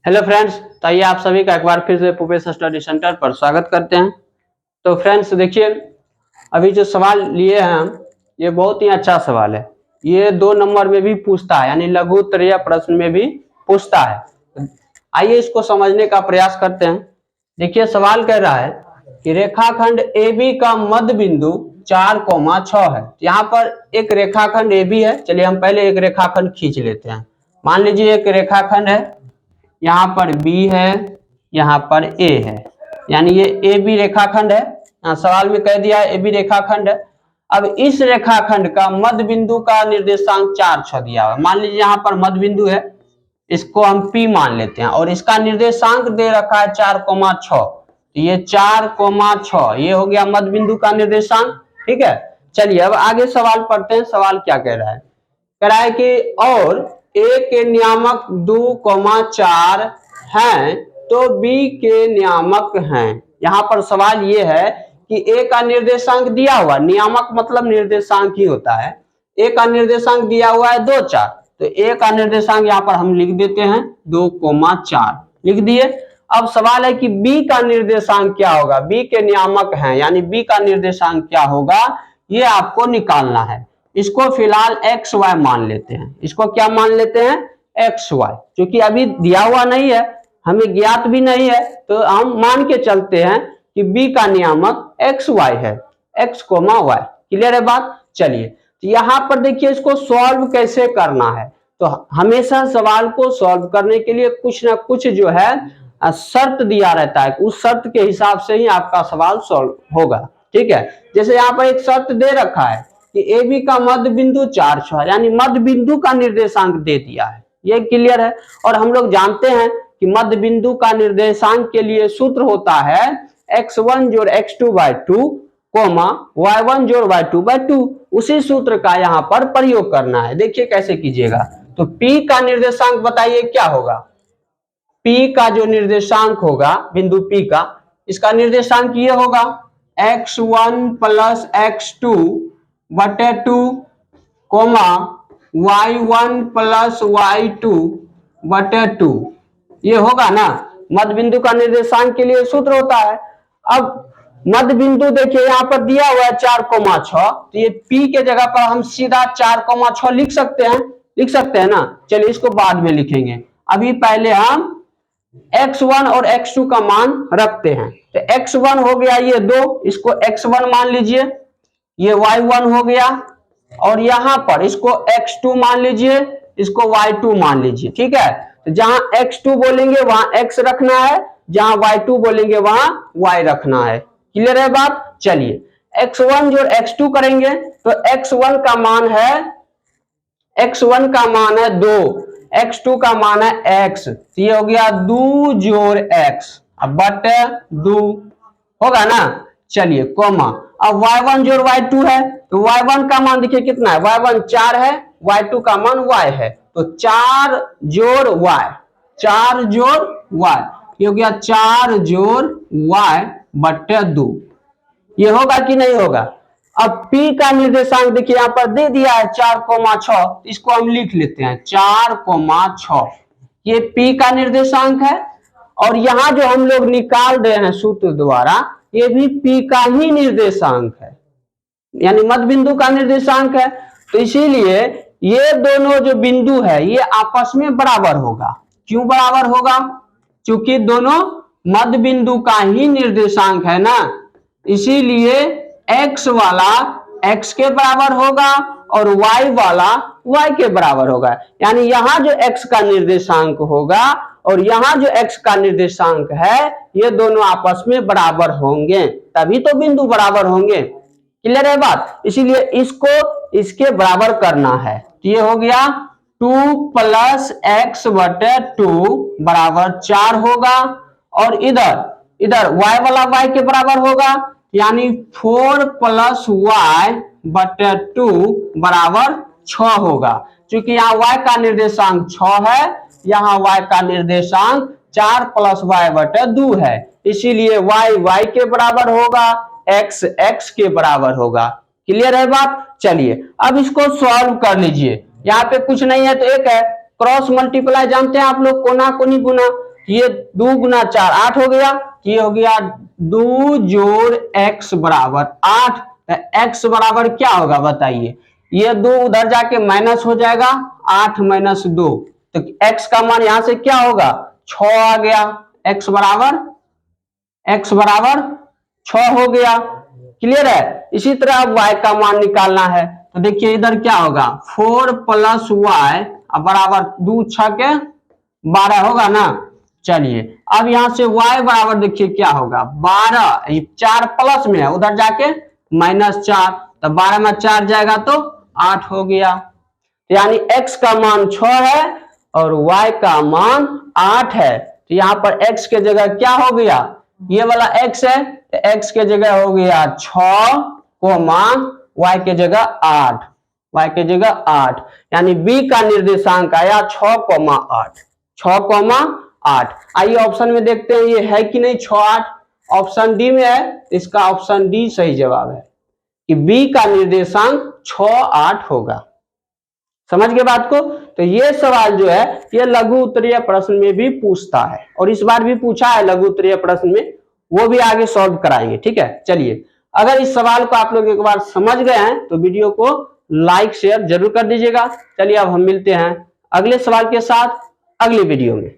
Hello friends, तो आइए आप सभी का एक बार फिर से पुपेश स्टडी सेंटर पर स्वागत करते हैं। तो फ्रेंड्स देखिए, अभी जो सवाल लिए हैं हम, ये बहुत ही अच्छा सवाल है। ये 2 नंबर में भी पूछता है, यानी लघु उत्तरीय प्रश्न में भी पूछता है। आइए इसको समझने का प्रयास करते हैं। देखिए सवाल कह रहा है कि रेखाखंड AB का मध्य बिंदु 4,6 है। यहाँ पर एक रेखाखंड AB है। चलिए हम पहले एक रेखाखंड खींच लेते हैं। मान लीजिए एक रेखाखंड है, यहाँ पर B है, यहाँ पर A है, यानी ये AB रेखाखंड है। यहाँ सवाल में कह दिया है AB रेखाखंड है। अब इस रेखाखंड का मध्य बिंदु का निर्देशांक 4,6 दिया हुआ है। मान लीजिए यहाँ पर मध्य बिंदु है, इसको हम P मान लेते हैं और इसका निर्देशांक दे रखा है 4,6। तो ये 4,6 ये हो गया मध्य बिंदु का निर्देशांक। ठीक है, चलिए अब आगे सवाल पढ़ते हैं। सवाल क्या कह रहा है? कह रहा है कि और A के नियामक 2,4 हैं तो B के नियामक हैं। यहाँ पर सवाल ये है कि A का निर्देशांक दिया हुआ, नियामक मतलब निर्देशांक ही होता है। A का निर्देशांक दिया हुआ है 2,4, तो A का निर्देशांक यहाँ पर हम लिख देते हैं 2,4 लिख दिए। अब सवाल है कि B का निर्देशांक क्या होगा? B के नियामक हैं, यानी B का निर्देशांक क्या होगा, ये आपको निकालना है। इसको फिलहाल XY मान लेते हैं। इसको क्या मान लेते हैं? XY, क्योंकि अभी दिया हुआ नहीं है, हमें ज्ञात भी नहीं है, तो हम मान के चलते हैं कि B का नियामक XY है, X, Y। क्लियर है बात? चलिए तो यहाँ पर देखिए इसको सॉल्व कैसे करना है। तो हमेशा सवाल को सॉल्व करने के लिए कुछ ना कुछ जो है शर्त दिया रहता है, उस शर्त के हिसाब से ही आपका सवाल सॉल्व होगा। ठीक है, जैसे यहाँ पर एक शर्त दे रखा है कि AB का मध्य बिंदु 4,6, यानी मध्य बिंदु का निर्देशांक दे दिया है, ये क्लियर है। और हम लोग जानते हैं कि मध्य बिंदु का निर्देशांक के लिए सूत्र होता है x1 जोड़ x2 by 2, y1 जोड़ y2 by 2। उसी सूत्र का यहाँ पर प्रयोग करना है। देखिए कैसे कीजिएगा। तो P का निर्देशांक बताइए क्या होगा? P का जो निर्देशांक होगा बिंदु P का, इसका निर्देशांक ये होगा x1 प्लस x2 बटे 2, y1 प्लस y2 बटे 2। ये होगा ना, मध्य बिंदु का निर्देशांक के लिए सूत्र होता है। अब मध्य बिंदु देखिए यहाँ पर दिया हुआ है 4,6, तो ये P के जगह पर हम सीधा 4,6 लिख सकते हैं ना। चलिए इसको बाद में लिखेंगे, अभी पहले हम x1 और x2 का मान रखते हैं। तो x1 हो गया ये 2, इसको x1 मान लीजिए, ये y1 हो गया, और यहां पर इसको x2 मान लीजिए, इसको y2 मान लीजिए। ठीक है, तो जहां x2 बोलेंगे वहां x रखना है, जहां y2 बोलेंगे वहां y रखना है। क्लियर है बात? चलिए x1 जोड़ x2 करेंगे तो x1 का मान है 2, x2 का मान है x, तो ये हो गया 2 जोड़ x, अब बटे 2 होगा ना। चलिए कोमा, अब y1 जोड़ y2 है, तो y1 का मान देखिए कितना है, y1 4 है, y2 का मान y है, तो 4 जोड़ y, ये हो गया 4 जोड़ y बटे 2। ये होगा कि नहीं होगा? अब P का निर्देशांक देखिए यहाँ पर दे दिया है 4,6, इसको हम लिख लेते हैं 4,6, ये P का निर्देशांक है। और यहाँ जो हम लोग निकाल रहे हैं सूत्र द्वारा, ये भी P का ही निर्देशांक है, यानी मध्य बिंदु का निर्देशांक है। तो इसीलिए ये दोनों जो बिंदु है ये आपस में बराबर होगा। क्यों बराबर होगा? क्योंकि दोनों मध्य बिंदु का ही निर्देशांक है ना, इसीलिए x वाला x के बराबर होगा और y वाला y के बराबर होगा। यानी यहाँ जो x का निर्देशांक होगा और यहाँ जो x का निर्देशांक है, ये दोनों आपस में बराबर होंगे, तभी तो बिंदु बराबर होंगे। क्लियर है बात? इसीलिए इसको इसके बराबर करना है। तो ये हो गया 2 प्लस x बटे 2 बराबर 4 होगा, और इधर y वाला y के बराबर होगा, यानी 4 प्लस y बटे 2 बराबर 6 होगा। क्योंकि यहाँ y का निर्देशांक 6 है, यहाँ y का निर्देशांक 4 प्लस y बटे 2 है, इसीलिए y के बराबर होगा, x के बराबर होगा। क्लियर है बात? चलिए अब इसको सॉल्व कर लीजिए। यहाँ पे कुछ नहीं है तो एक है, क्रॉस मल्टीप्लाई जानते हैं आप लोग, कोना कोनी गुना। ये 2 गुना 4 8 हो गया, ये हो गया 2 जोड़ x बराबर 8। x बराबर क्या होगा बताइए, ये 2 उधर जाके माइनस हो जाएगा, 8 माइनस 2, तो x का मान यहां से क्या होगा 6 आ गया, x बराबर 6 हो गया। क्लियर है। इसी तरह अब y का मान निकालना है, तो देखिए इधर क्या होगा 4 प्लस वाई बराबर 2 6 के 12 होगा ना। चलिए अब यहां से y बराबर देखिए क्या होगा 12, 4 प्लस में है उधर जाके -4, तो 12 में 4 जाएगा तो 8 हो गया। यानी x का मान 6 है और y का मान 8 है, तो यहाँ पर x के जगह क्या हो गया, ये वाला x है तो x के जगह हो गया 6 को मान y के जगह 8, y के जगह 8, यानी b का निर्देशांक आया 6,8, 6,8। आइए ऑप्शन में देखते हैं ये है कि नहीं 6 8, ऑप्शन डी में है, इसका ऑप्शन डी सही जवाब है कि b का निर्देशांक 6 8 होगा। समझ गए बात को। तो ये सवाल जो है ये लघु उत्तरीय प्रश्न में भी पूछता है और इस बार भी पूछा है लघु उत्तरीय प्रश्न में, वो भी आगे सॉल्व कराएंगे। ठीक है, चलिए अगर इस सवाल को आप लोग एक बार समझ गए हैं तो वीडियो को लाइक शेयर जरूर कर दीजिएगा। चलिए अब हम मिलते हैं अगले सवाल के साथ अगले वीडियो में।